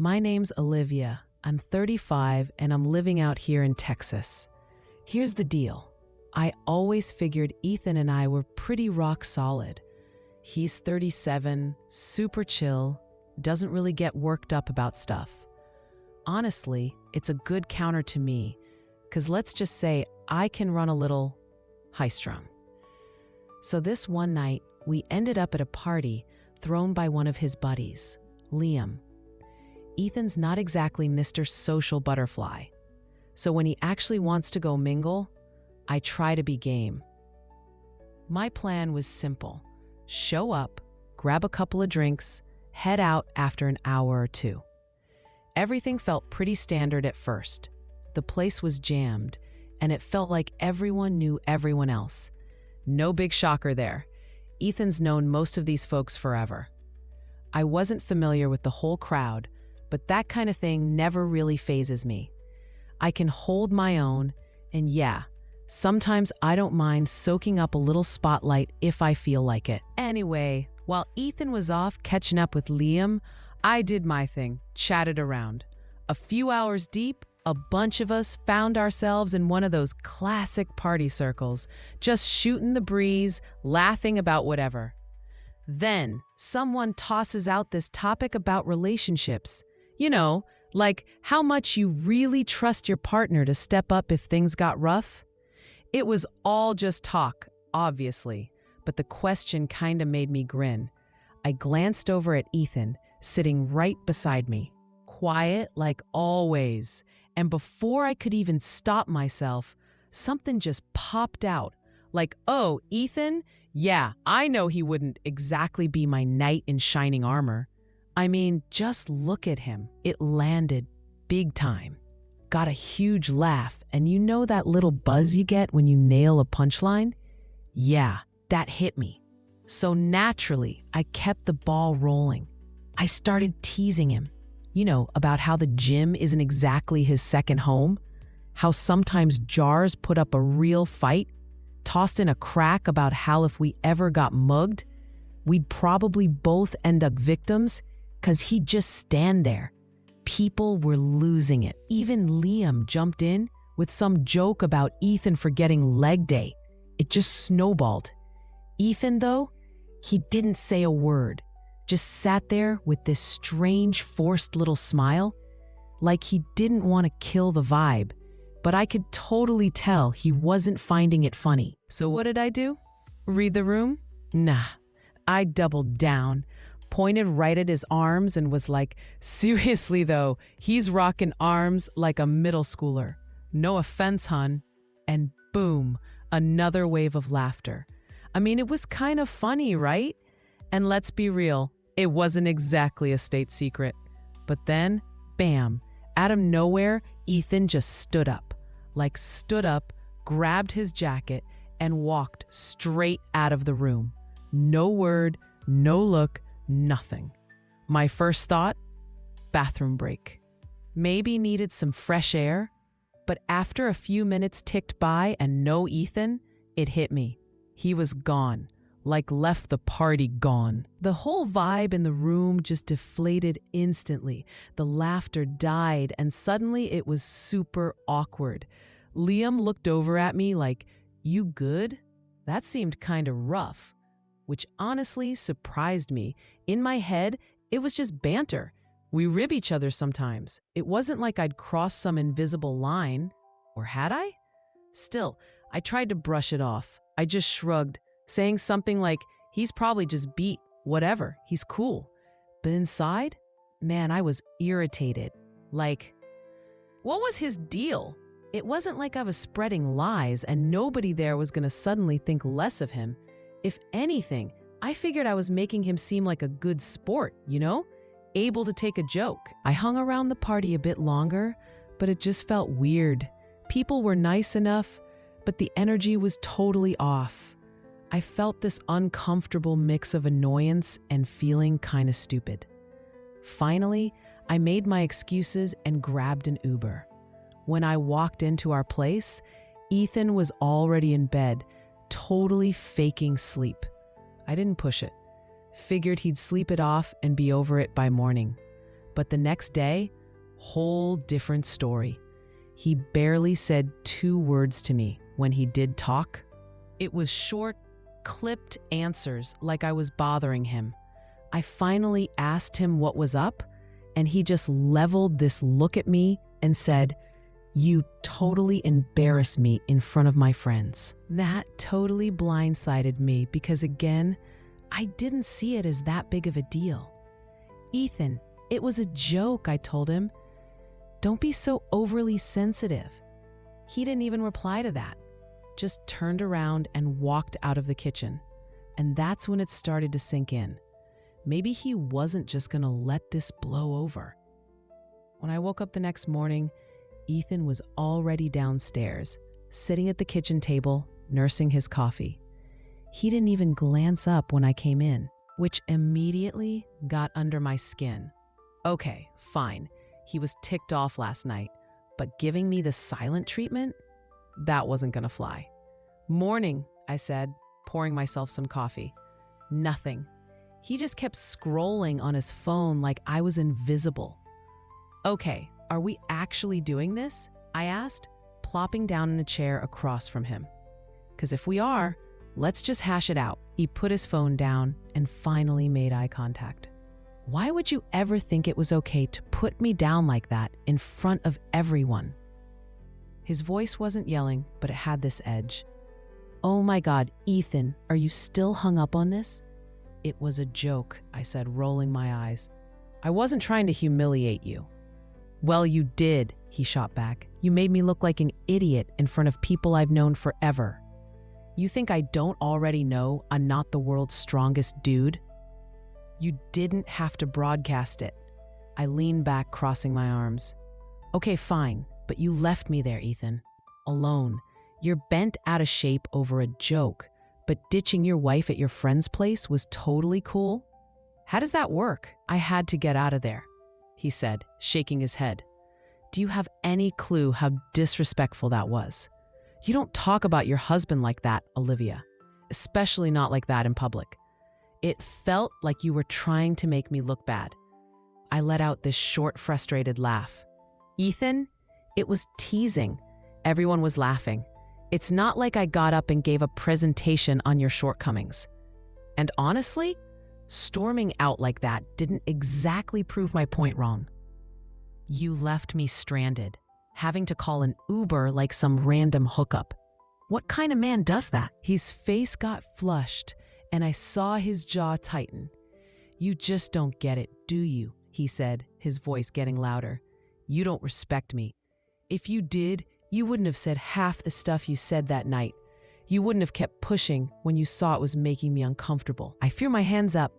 My name's Olivia. I'm 35 and I'm living out here in Texas. Here's the deal. I always figured Ethan and I were pretty rock solid. He's 37, super chill, doesn't really get worked up about stuff. Honestly, it's a good counter to me, because let's just say I can run a little high-strung. So this one night, we ended up at a party thrown by one of his buddies, Liam. Ethan's not exactly Mr. Social Butterfly. So when he actually wants to go mingle, I try to be game. My plan was simple. Show up, grab a couple of drinks, head out after an hour or two. Everything felt pretty standard at first. The place was jammed, and it felt like everyone knew everyone else. No big shocker there. Ethan's known most of these folks forever. I wasn't familiar with the whole crowd, but that kind of thing never really fazes me. I can hold my own, and yeah, sometimes I don't mind soaking up a little spotlight if I feel like it. Anyway, while Ethan was off catching up with Liam, I did my thing, chatted around. A few hours deep, a bunch of us found ourselves in one of those classic party circles, just shooting the breeze, laughing about whatever. Then, someone tosses out this topic about relationships. You know, like how much you really trust your partner to step up if things got rough. It was all just talk, obviously, but the question kinda made me grin. I glanced over at Ethan, sitting right beside me, quiet like always, and before I could even stop myself, something just popped out, like, "Oh, Ethan? Yeah, I know he wouldn't exactly be my knight in shining armor. I mean, just look at him." It landed big time. Got a huge laugh, and you know that little buzz you get when you nail a punchline? Yeah, that hit me. So naturally, I kept the ball rolling. I started teasing him, about how the gym isn't exactly his second home, how sometimes jars put up a real fight, tossed in a crack about how if we ever got mugged, we'd probably both end up victims, 'cause he'd just stand there. People were losing it. Even Liam jumped in with some joke about Ethan forgetting leg day. It just snowballed. Ethan, though, he didn't say a word, just sat there with this strange, forced little smile, like he didn't want to kill the vibe, but I could totally tell he wasn't finding it funny. So what did I do? Read the room? Nah, I doubled down, pointed right at his arms and was like, "Seriously though, he's rocking arms like a middle schooler. No offense, hun." And boom, another wave of laughter. I mean, it was kind of funny, right? And let's be real, it wasn't exactly a state secret. But then, bam, out of nowhere, Ethan just stood up, grabbed his jacket, and walked straight out of the room. No word, no look, nothing. My first thought, bathroom break. Maybe needed some fresh air, but after a few minutes ticked by and no Ethan, it hit me. He was gone, like left the party gone. The whole vibe in the room just deflated instantly. The laughter died, and suddenly it was super awkward. Liam looked over at me like, "You good?" That seemed kinda rough, which honestly surprised me. In my head, it was just banter. We rib each other sometimes. It wasn't like I'd crossed some invisible line. Or had I? Still, I tried to brush it off. I just shrugged, saying something like, "He's probably just beat, whatever, he's cool." But inside, man, I was irritated. Like, what was his deal? It wasn't like I was spreading lies and nobody there was gonna suddenly think less of him. If anything, I figured I was making him seem like a good sport, able to take a joke. I hung around the party a bit longer, but it just felt weird. People were nice enough, but the energy was totally off. I felt this uncomfortable mix of annoyance and feeling kind of stupid. Finally, I made my excuses and grabbed an Uber. When I walked into our place, Ethan was already in bed, totally faking sleep. I didn't push it. Figured he'd sleep it off and be over it by morning. But the next day, whole different story. He barely said 2 words to me when he did talk. It was short, clipped answers like I was bothering him. I finally asked him what was up, and he just leveled this look at me and said, "You totally embarrassed me in front of my friends." That totally blindsided me because, again, I didn't see it as that big of a deal. "Ethan, it was a joke," I told him. "Don't be so overly sensitive." He didn't even reply to that, just turned around and walked out of the kitchen. And that's when it started to sink in. Maybe he wasn't just going to let this blow over. When I woke up the next morning, Ethan was already downstairs, sitting at the kitchen table, nursing his coffee. He didn't even glance up when I came in, which immediately got under my skin. Okay, fine. He was ticked off last night, but giving me the silent treatment? That wasn't gonna fly. "Morning," I said, pouring myself some coffee. Nothing. He just kept scrolling on his phone like I was invisible. "Okay, are we actually doing this?" I asked, plopping down in a chair across from him. "'Cause if we are, let's just hash it out." He put his phone down and finally made eye contact. "Why would you ever think it was okay to put me down like that in front of everyone?" His voice wasn't yelling, but it had this edge. "Oh my God, Ethan, are you still hung up on this?" "It was a joke," I said, rolling my eyes. "I wasn't trying to humiliate you." "Well, you did," he shot back. "You made me look like an idiot in front of people I've known forever. You think I don't already know I'm not the world's strongest dude?" "You didn't have to broadcast it." I leaned back, crossing my arms. "Okay, fine, but you left me there, Ethan. Alone. You're bent out of shape over a joke, but ditching your wife at your friend's place was totally cool? How does that work?" "I had to get out of there," he said, shaking his head. "Do you have any clue how disrespectful that was? You don't talk about your husband like that, Olivia, especially not like that in public. It felt like you were trying to make me look bad." I let out this short, frustrated laugh. "Ethan, it was teasing." Everyone was laughing. "It's not like I got up and gave a presentation on your shortcomings. And honestly, storming out like that didn't exactly prove my point wrong. You left me stranded, having to call an Uber like some random hookup. What kind of man does that?" His face got flushed, and I saw his jaw tighten. "You just don't get it, do you?" he said, his voice getting louder. "You don't respect me. If you did, you wouldn't have said half the stuff you said that night. You wouldn't have kept pushing when you saw it was making me uncomfortable." I threw my hands up.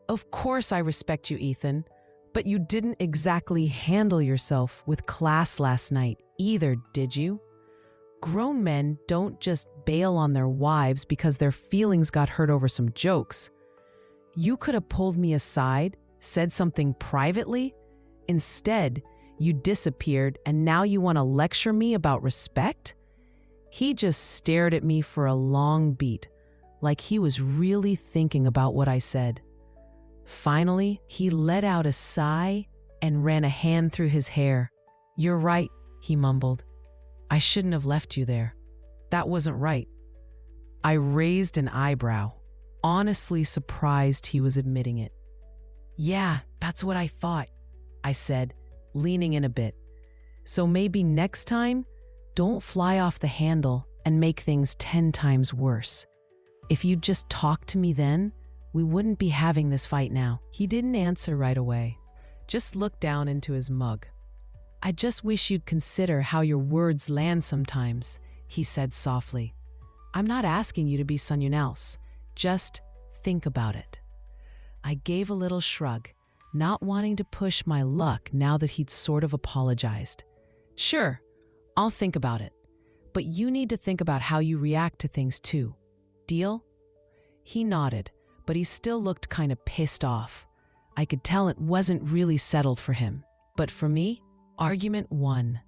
"Of course I respect you, Ethan, but you didn't exactly handle yourself with class last night either, did you? Grown men don't just bail on their wives because their feelings got hurt over some jokes. You could have pulled me aside, said something privately. Instead, you disappeared, and now you want to lecture me about respect?" He just stared at me for a long beat, like he was really thinking about what I said. Finally, he let out a sigh and ran a hand through his hair. "You're right," he mumbled. "I shouldn't have left you there. That wasn't right." I raised an eyebrow, honestly surprised he was admitting it. "Yeah, that's what I thought," I said, leaning in a bit. "So maybe next time, don't fly off the handle and make things 10 times worse. If you'd just talked to me then, we wouldn't be having this fight now." He didn't answer right away, just looked down into his mug. "I just wish you'd consider how your words land sometimes," he said softly. "I'm not asking you to be someone else. Just think about it." I gave a little shrug, not wanting to push my luck now that he'd sort of apologized. "Sure, I'll think about it. But you need to think about how you react to things too. Deal?" He nodded, but he still looked kind of pissed off. I could tell it wasn't really settled for him. But for me, argument won.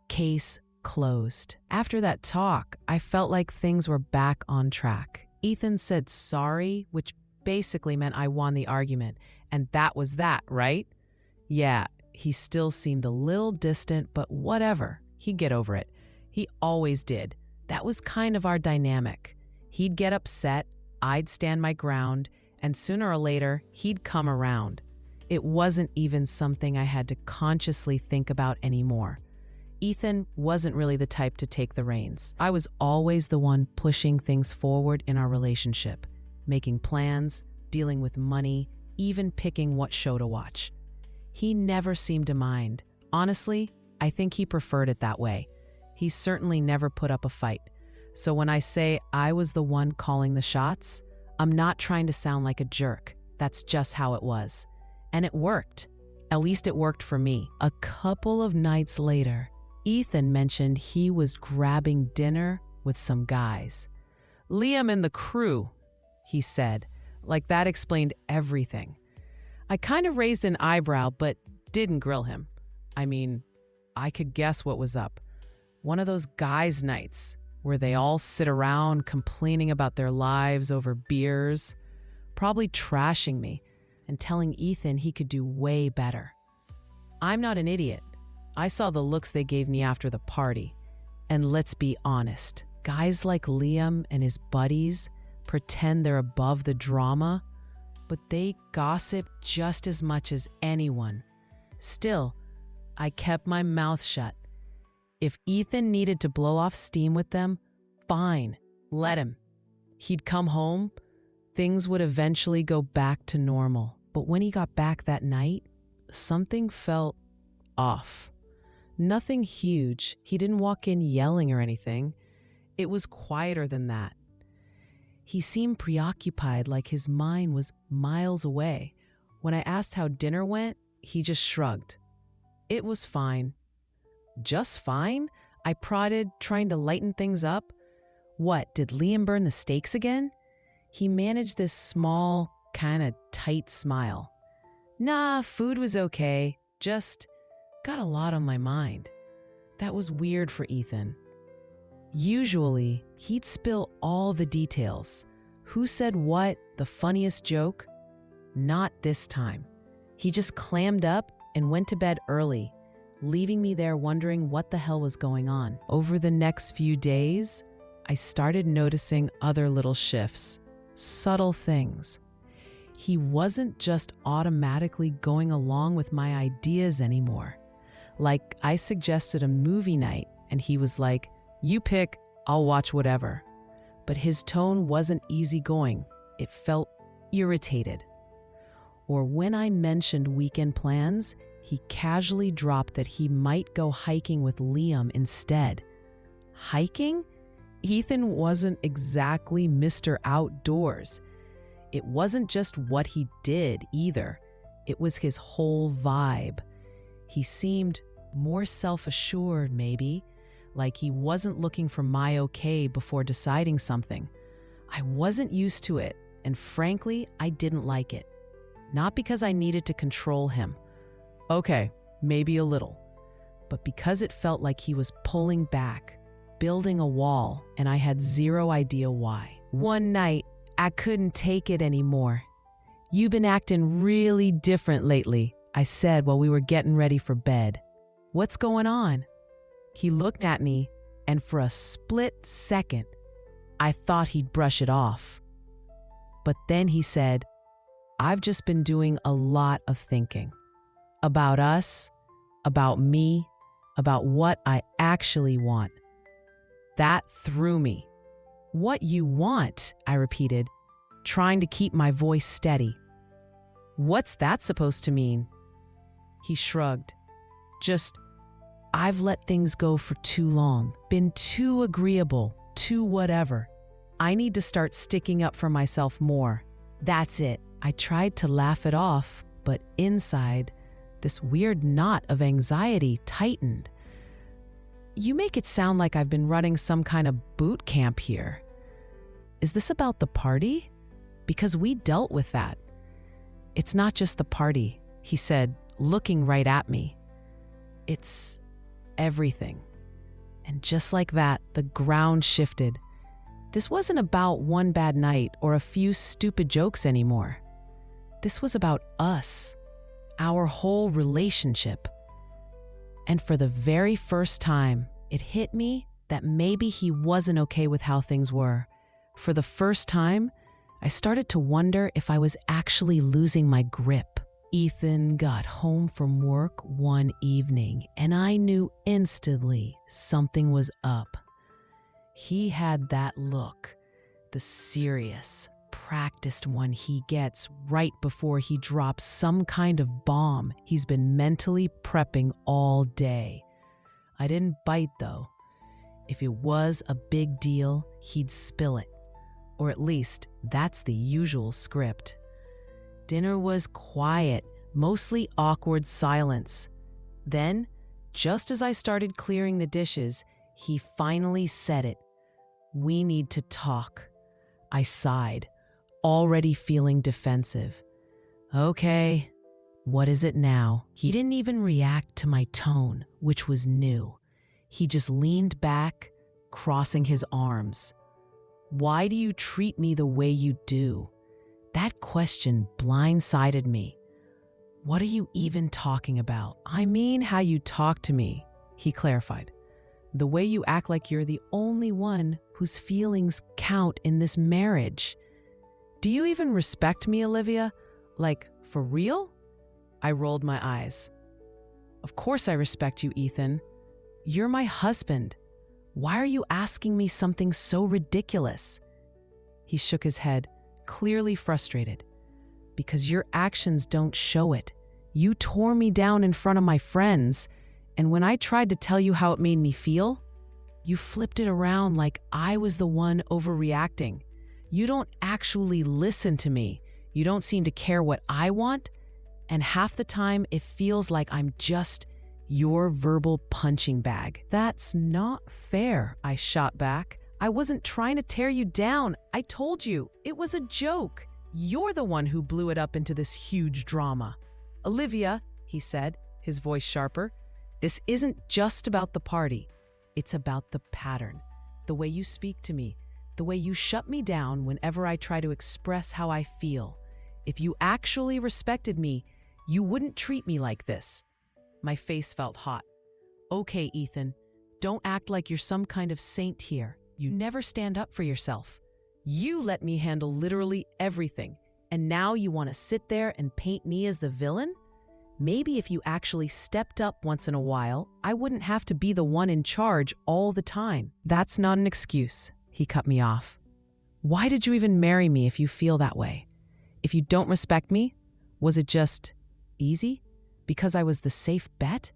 Case closed. After that talk, I felt like things were back on track. Ethan said sorry, which basically meant I won the argument. And that was that, right? Yeah, he still seemed a little distant, but whatever. He'd get over it. He always did. That was kind of our dynamic. He'd get upset, I'd stand my ground, and sooner or later, he'd come around. It wasn't even something I had to consciously think about anymore. Ethan wasn't really the type to take the reins. I was always the one pushing things forward in our relationship, making plans, dealing with money, even picking what show to watch. He never seemed to mind. Honestly, I think he preferred it that way. He certainly never put up a fight. So when I say I was the one calling the shots, I'm not trying to sound like a jerk. That's just how it was. And it worked. At least it worked for me. A couple of nights later, Ethan mentioned he was grabbing dinner with some guys. Liam and the crew, he said, like that explained everything. I kind of raised an eyebrow, but didn't grill him. I mean, I could guess what was up. One of those guys' nights where they all sit around complaining about their lives over beers, probably trashing me and telling Ethan he could do way better. I'm not an idiot. I saw the looks they gave me after the party. And let's be honest, guys like Liam and his buddies pretend they're above the drama, but they gossip just as much as anyone. Still, I kept my mouth shut. If Ethan needed to blow off steam with them, fine, let him. He'd come home, things would eventually go back to normal. But when he got back that night, something felt off. Nothing huge. He didn't walk in yelling or anything. It was quieter than that. He seemed preoccupied, like his mind was miles away. When I asked how dinner went, he just shrugged. It was fine. Just fine? I prodded, trying to lighten things up. What, did Liam burn the stakes again? He managed this small, kind of tight smile. Nah, food was okay. Just got a lot on my mind. That was weird for Ethan. Usually, he'd spill all the details. Who said what, the funniest joke? Not this time. He just clammed up and went to bed early, leaving me there wondering what the hell was going on. Over the next few days, I started noticing other little shifts, subtle things. He wasn't just automatically going along with my ideas anymore. Like, I suggested a movie night, and he was like, "You pick, I'll watch whatever." But his tone wasn't easygoing. It felt irritated. Or when I mentioned weekend plans, he casually dropped that he might go hiking with Liam instead. Hiking? Ethan wasn't exactly Mr. Outdoors. It wasn't just what he did either. It was his whole vibe. He seemed more self-assured, maybe, like he wasn't looking for my okay before deciding something. I wasn't used to it, and frankly, I didn't like it. Not because I needed to control him. Okay, maybe a little. But because it felt like he was pulling back, building a wall, and I had zero idea why. One night, I couldn't take it anymore. "You've been acting really different lately," I said while we were getting ready for bed. "What's going on?" He looked at me, and for a split second, I thought he'd brush it off. But then he said, "I've just been doing a lot of thinking. About us, about me, about what I actually want." That threw me. "What you want?" I repeated, trying to keep my voice steady. "What's that supposed to mean?" He shrugged. "Just, I've let things go for too long, been too agreeable, too whatever. I need to start sticking up for myself more. That's it." I tried to laugh it off, but inside, this weird knot of anxiety tightened. "You make it sound like I've been running some kind of boot camp here. Is this about the party? Because we dealt with that." "It's not just the party," he said, looking right at me. "It's everything." And just like that, the ground shifted. This wasn't about one bad night or a few stupid jokes anymore. This was about us. our whole relationship. And for the very first time, it hit me that maybe he wasn't okay with how things were. For the first time, I started to wonder if I was actually losing my grip. Ethan got home from work one evening, and I knew instantly something was up. He had that look, the serious, practiced one he gets right before he drops some kind of bomb he's been mentally prepping all day. I didn't bite, though. If it was a big deal, he'd spill it. Or at least, that's the usual script. Dinner was quiet, mostly awkward silence. Then, just as I started clearing the dishes, he finally said it. "We need to talk." I sighed, already feeling defensive. "Okay, what is it now?" He didn't even react to my tone, which was new. He just leaned back, crossing his arms. "Why do you treat me the way you do?" That question blindsided me. "What are you even talking about?" "I mean how you talk to me," he clarified. "The way you act like you're the only one whose feelings count in this marriage. Do you even respect me, Olivia? Like, for real?" I rolled my eyes. "Of course I respect you, Ethan. You're my husband. Why are you asking me something so ridiculous?" He shook his head, clearly frustrated. "Because your actions don't show it. You tore me down in front of my friends, and when I tried to tell you how it made me feel, you flipped it around like I was the one overreacting. You don't actually listen to me. You don't seem to care what I want, and half the time it feels like I'm just your verbal punching bag." "That's not fair," I shot back. "I wasn't trying to tear you down. I told you, it was a joke. You're the one who blew it up into this huge drama." "Olivia," he said, his voice sharper, "this isn't just about the party. It's about the pattern, the way you speak to me, the way you shut me down whenever I try to express how I feel. If you actually respected me, you wouldn't treat me like this." My face felt hot. "Okay, Ethan, don't act like you're some kind of saint here. You never stand up for yourself. You let me handle literally everything, and now you want to sit there and paint me as the villain? Maybe if you actually stepped up once in a while, I wouldn't have to be the one in charge all the time." "That's not an excuse," he cut me off. "Why did you even marry me if you feel that way? If you don't respect me, was it just easy? Because I was the safe bet?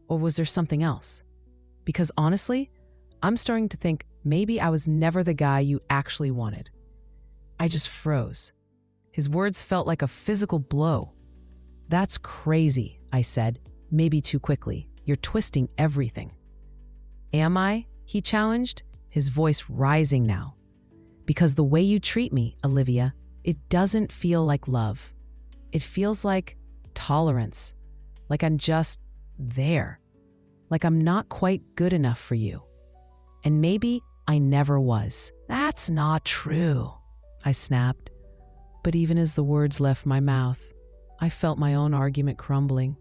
Or was there something else? Because honestly, I'm starting to think maybe I was never the guy you actually wanted." I just froze. His words felt like a physical blow. "That's crazy," I said, maybe too quickly. "You're twisting everything." "Am I?" he challenged, his voice rising now. "Because the way you treat me, Olivia, it doesn't feel like love. It feels like tolerance, like I'm just there, like I'm not quite good enough for you. And maybe I never was." "That's not true," I snapped. But even as the words left my mouth, I felt my own argument crumbling.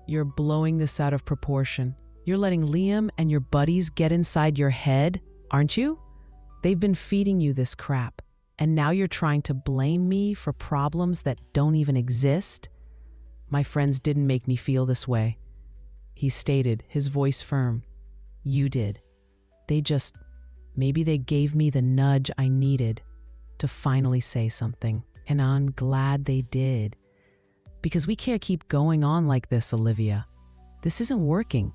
"You're blowing this out of proportion. You're letting Liam and your buddies get inside your head, aren't you? They've been feeding you this crap, and now you're trying to blame me for problems that don't even exist? My friends didn't make me feel this way," he stated, his voice firm. "You did. Maybe they gave me the nudge I needed to finally say something, and I'm glad they did. Because we can't keep going on like this, Olivia. This isn't working.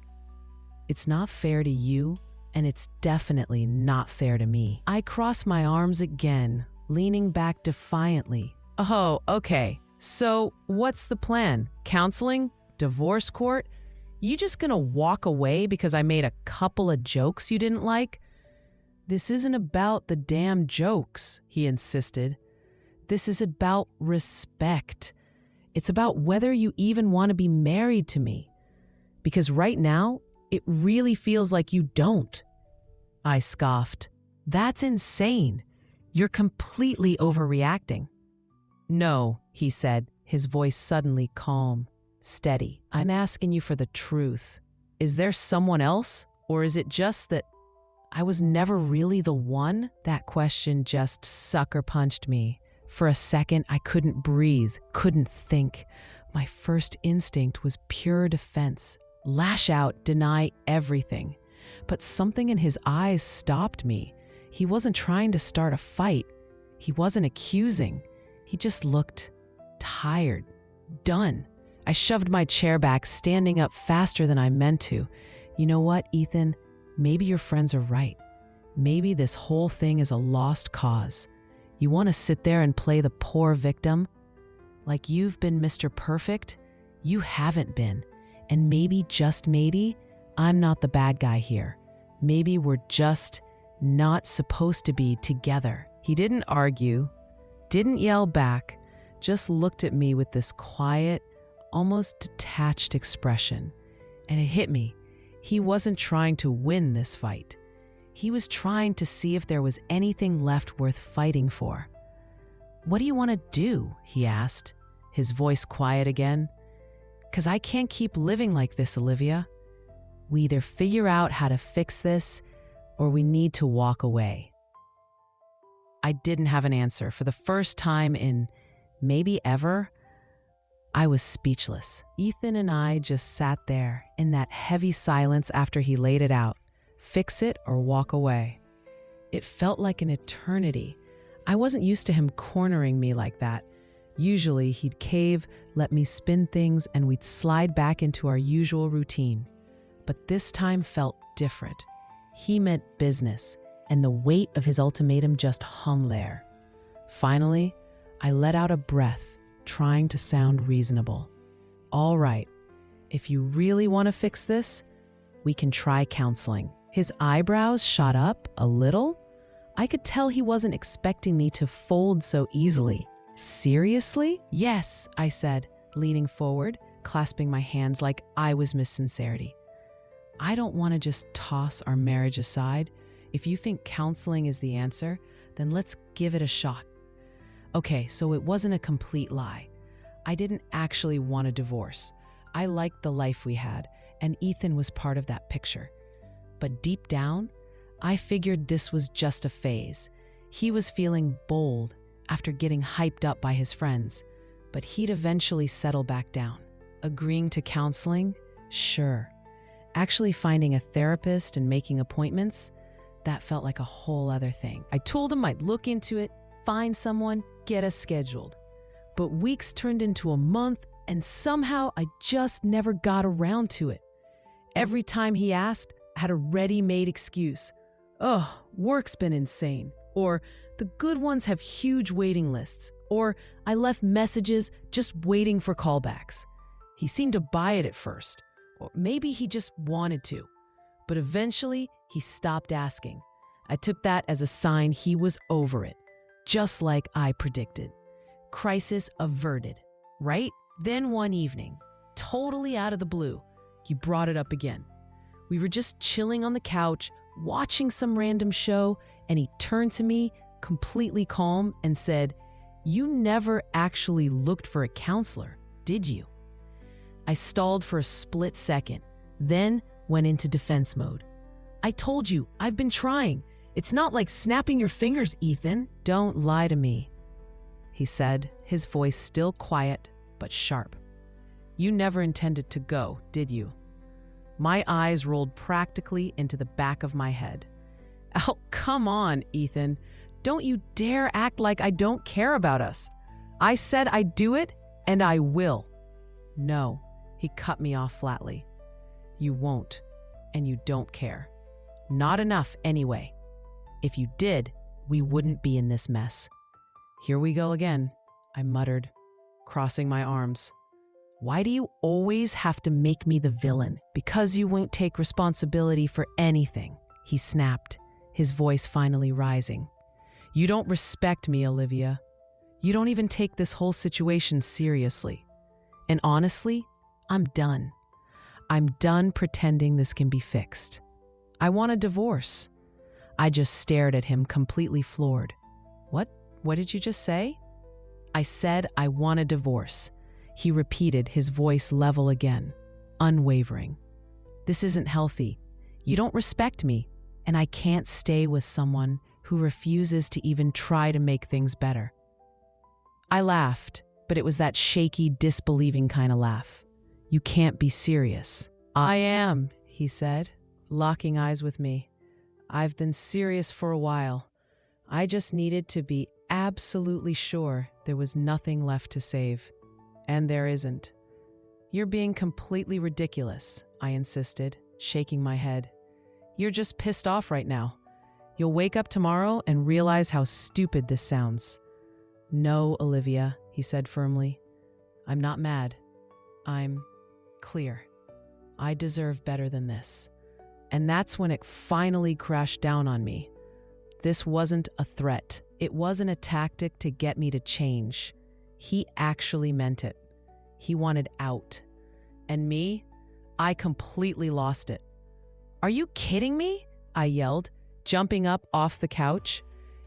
It's not fair to you, and it's definitely not fair to me." I crossed my arms again, leaning back defiantly. "Oh, okay. So what's the plan? Counseling? Divorce court? You just gonna walk away because I made a couple of jokes you didn't like?" "This isn't about the damn jokes," he insisted. "This is about respect. It's about whether you even want to be married to me. Because right now, it really feels like you don't." I scoffed. "That's insane. You're completely overreacting." "No," he said, his voice suddenly calm. Steady. I'm asking you for the truth. Is there someone else? Or is it just that I was never really the one? That question just sucker punched me. For a second, I couldn't breathe, couldn't think. My first instinct was pure defense. Lash out, deny everything. But something in his eyes stopped me. He wasn't trying to start a fight. He wasn't accusing. He just looked tired, done. I shoved my chair back, standing up faster than I meant to. You know what, Ethan? Maybe your friends are right. Maybe this whole thing is a lost cause. You want to sit there and play the poor victim? Like you've been Mr. Perfect? You haven't been. And maybe, just maybe, I'm not the bad guy here. Maybe we're just not supposed to be together. He didn't argue, didn't yell back, just looked at me with this quiet, almost detached expression. And it hit me. He wasn't trying to win this fight. He was trying to see if there was anything left worth fighting for. "What do you want to do?" he asked, his voice quiet again. "'Cause I can't keep living like this, Olivia. We either figure out how to fix this, or we need to walk away." I didn't have an answer. For the first time in maybe ever, I was speechless. Ethan and I just sat there in that heavy silence after he laid it out. Fix it or walk away. It felt like an eternity. I wasn't used to him cornering me like that. Usually he'd cave, let me spin things, and we'd slide back into our usual routine. But this time felt different. He meant business, and the weight of his ultimatum just hung there. Finally, I let out a breath, trying to sound reasonable. "All right, if you really want to fix this, we can try counseling." His eyebrows shot up a little. I could tell he wasn't expecting me to fold so easily. "Seriously?" "Yes," I said, leaning forward, clasping my hands like I was Miss Sincerity. "I don't want to just toss our marriage aside. If you think counseling is the answer, then let's give it a shot." Okay, so it wasn't a complete lie. I didn't actually want a divorce. I liked the life we had, and Ethan was part of that picture. But deep down, I figured this was just a phase. He was feeling bold after getting hyped up by his friends, but he'd eventually settle back down. Agreeing to counseling? Sure. Actually finding a therapist and making appointments? That felt like a whole other thing. I told him I'd look into it, find someone, get us scheduled. But weeks turned into a month, and somehow I just never got around to it. Every time he asked, I had a ready-made excuse. "Oh, work's been insane." Or, "The good ones have huge waiting lists." Or, "I left messages just waiting for callbacks." He seemed to buy it at first. Or maybe he just wanted to. But eventually, he stopped asking. I took that as a sign he was over it, just like I predicted. Crisis averted, right? Then one evening, totally out of the blue, he brought it up again. We were just chilling on the couch, watching some random show, and he turned to me, completely calm, and said, "You never actually looked for a counselor, did you?" I stalled for a split second, then went into defense mode. "I told you, I've been trying. It's not like snapping your fingers, Ethan." "Don't lie to me," he said, his voice still quiet but sharp. "You never intended to go, did you?" My eyes rolled practically into the back of my head. "Oh, come on, Ethan. Don't you dare act like I don't care about us. I said I'd do it, and I will." "No," he cut me off flatly. "You won't, and you don't care. Not enough anyway. If you did, we wouldn't be in this mess." "Here we go again," I muttered, crossing my arms. "Why do you always have to make me the villain?" "Because you won't take responsibility for anything," he snapped, his voice finally rising. "You don't respect me, Olivia. You don't even take this whole situation seriously. And honestly, I'm done. I'm done pretending this can be fixed. I want a divorce." I just stared at him, completely floored. What did you just say?" "I said I want a divorce." he repeated, his voice level again, unwavering. This isn't healthy. You don't respect me, and I can't stay with someone who refuses to even try to make things better. I laughed, but it was that shaky, disbelieving kind of laugh. You can't be serious. I am, he said, locking eyes with me. I've been serious for a while. I just needed to be absolutely sure there was nothing left to save. And there isn't. You're being completely ridiculous, I insisted, shaking my head. You're just pissed off right now. You'll wake up tomorrow and realize how stupid this sounds. No, Olivia, he said firmly. I'm not mad. I'm clear. I deserve better than this. And that's when it finally crashed down on me. This wasn't a threat. It wasn't a tactic to get me to change. He actually meant it. He wanted out. And me, I completely lost it. Are you kidding me? I yelled, jumping up off the couch.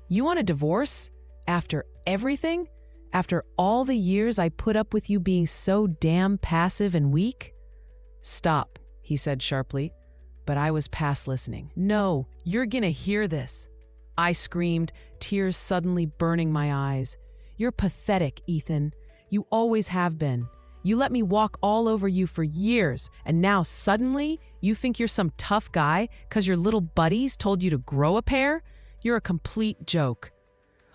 You want a divorce? After everything? After all the years I put up with you being so damn passive and weak? Stop, he said sharply, but I was past listening. No, you're gonna hear this. I screamed, tears suddenly burning my eyes. You're pathetic, Ethan. You always have been. You let me walk all over you for years, and now suddenly you think you're some tough guy because your little buddies told you to grow a pair? You're a complete joke.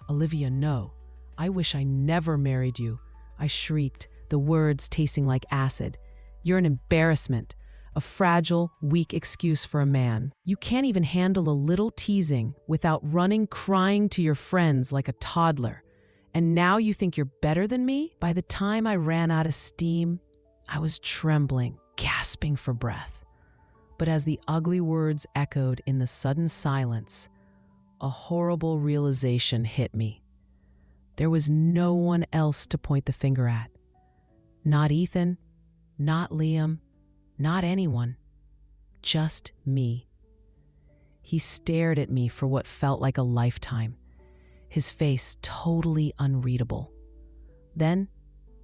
Olivia, no. I wish I never married you, I shrieked, the words tasting like acid. You're an embarrassment, a fragile, weak excuse for a man. You can't even handle a little teasing without running crying to your friends like a toddler. And now you think you're better than me? By the time I ran out of steam, I was trembling, gasping for breath. But as the ugly words echoed in the sudden silence, a horrible realization hit me. There was no one else to point the finger at. Not Ethan, not Liam, not anyone. Just me. He stared at me for what felt like a lifetime, his face totally unreadable. Then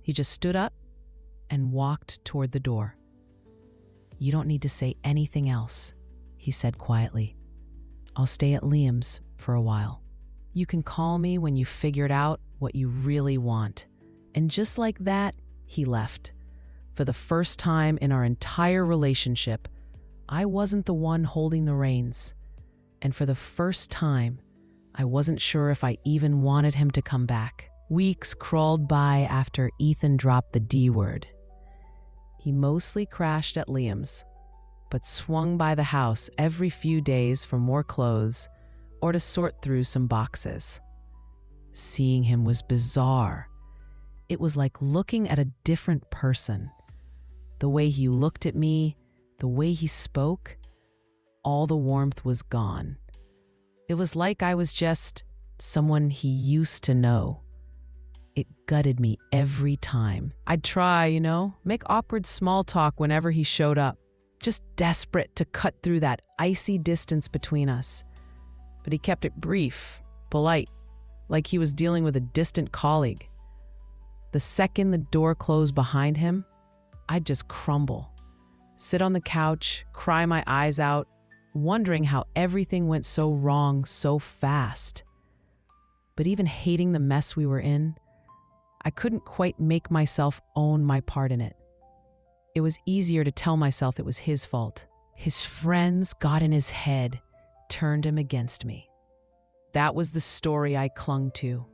he just stood up and walked toward the door. You don't need to say anything else, he said quietly. I'll stay at Liam's for a while. You can call me when you figured out what you really want. And just like that, he left. For the first time in our entire relationship, I wasn't the one holding the reins. And for the first time, I wasn't sure if I even wanted him to come back. Weeks crawled by after Ethan dropped the D word. He mostly crashed at Liam's, but swung by the house every few days for more clothes or to sort through some boxes. Seeing him was bizarre. It was like looking at a different person. The way he looked at me, the way he spoke, all the warmth was gone. It was like I was just someone he used to know. It gutted me every time. I'd try, make awkward small talk whenever he showed up, just desperate to cut through that icy distance between us. But he kept it brief, polite, like he was dealing with a distant colleague. The second the door closed behind him, I'd just crumble, sit on the couch, cry my eyes out, wondering how everything went so wrong so fast. But even hating the mess we were in, I couldn't quite make myself own my part in it. It was easier to tell myself it was his fault. His friends got in his head, turned him against me. That was the story I clung to,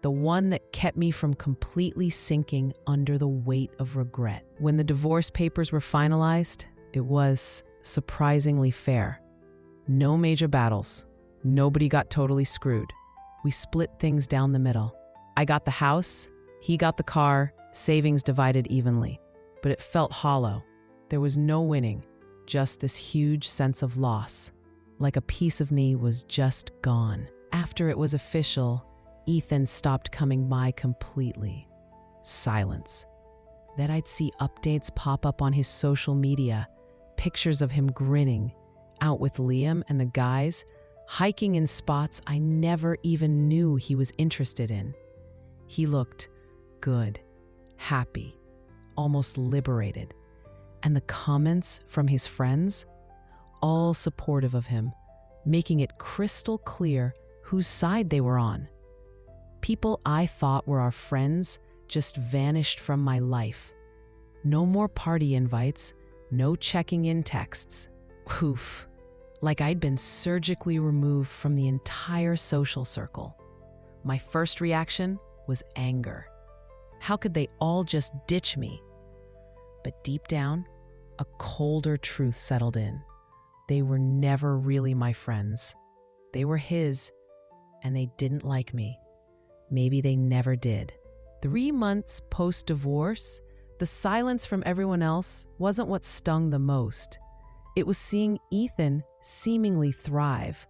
the one that kept me from completely sinking under the weight of regret. When the divorce papers were finalized, it was surprisingly fair. No major battles. Nobody got totally screwed. We split things down the middle. I got the house, he got the car, savings divided evenly. But it felt hollow. There was no winning, just this huge sense of loss. Like a piece of me was just gone. After it was official, Ethan stopped coming by completely. Silence. Then I'd see updates pop up on his social media, pictures of him grinning, out with Liam and the guys, hiking in spots I never even knew he was interested in. He looked good, happy, almost liberated. And the comments from his friends, all supportive of him, making it crystal clear whose side they were on. People I thought were our friends just vanished from my life. No more party invites, no checking in texts. Oof, like I'd been surgically removed from the entire social circle. My first reaction was anger. How could they all just ditch me? But deep down, a colder truth settled in. They were never really my friends. They were his, and they didn't like me. Maybe they never did. 3 months post-divorce, the silence from everyone else wasn't what stung the most. It was seeing Ethan seemingly thrive.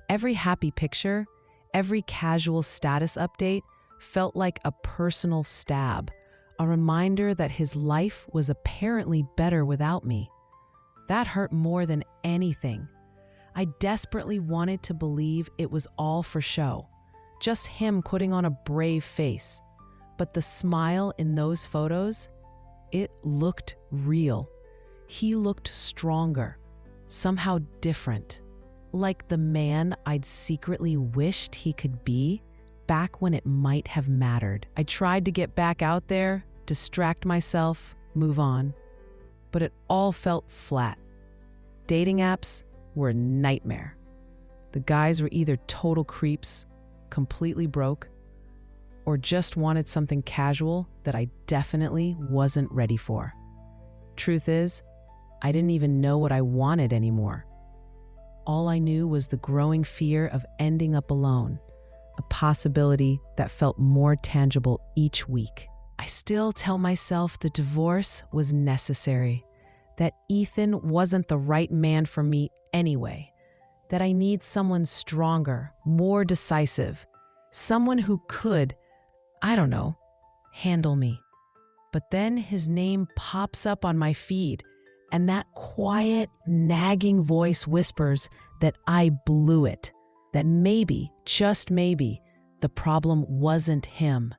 Every happy picture, every casual status update felt like a personal stab, a reminder that his life was apparently better without me. That hurt more than anything. I desperately wanted to believe it was all for show, just him putting on a brave face. But the smile in those photos, it looked real. He looked stronger, somehow different, like the man I'd secretly wished he could be back when it might have mattered. I tried to get back out there, distract myself, move on, but it all felt flat. Dating apps were a nightmare. The guys were either total creeps, completely broke, or just wanted something casual that I definitely wasn't ready for. Truth is, I didn't even know what I wanted anymore. All I knew was the growing fear of ending up alone, a possibility that felt more tangible each week. I still tell myself the divorce was necessary, that Ethan wasn't the right man for me anyway, that I need someone stronger, more decisive, someone who could, I don't know, handle me. But then his name pops up on my feed, and that quiet, nagging voice whispers that I blew it, that maybe, just maybe, the problem wasn't him.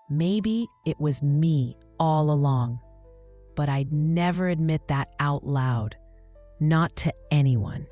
Maybe it was me all along. But I'd never admit that out loud, not to anyone.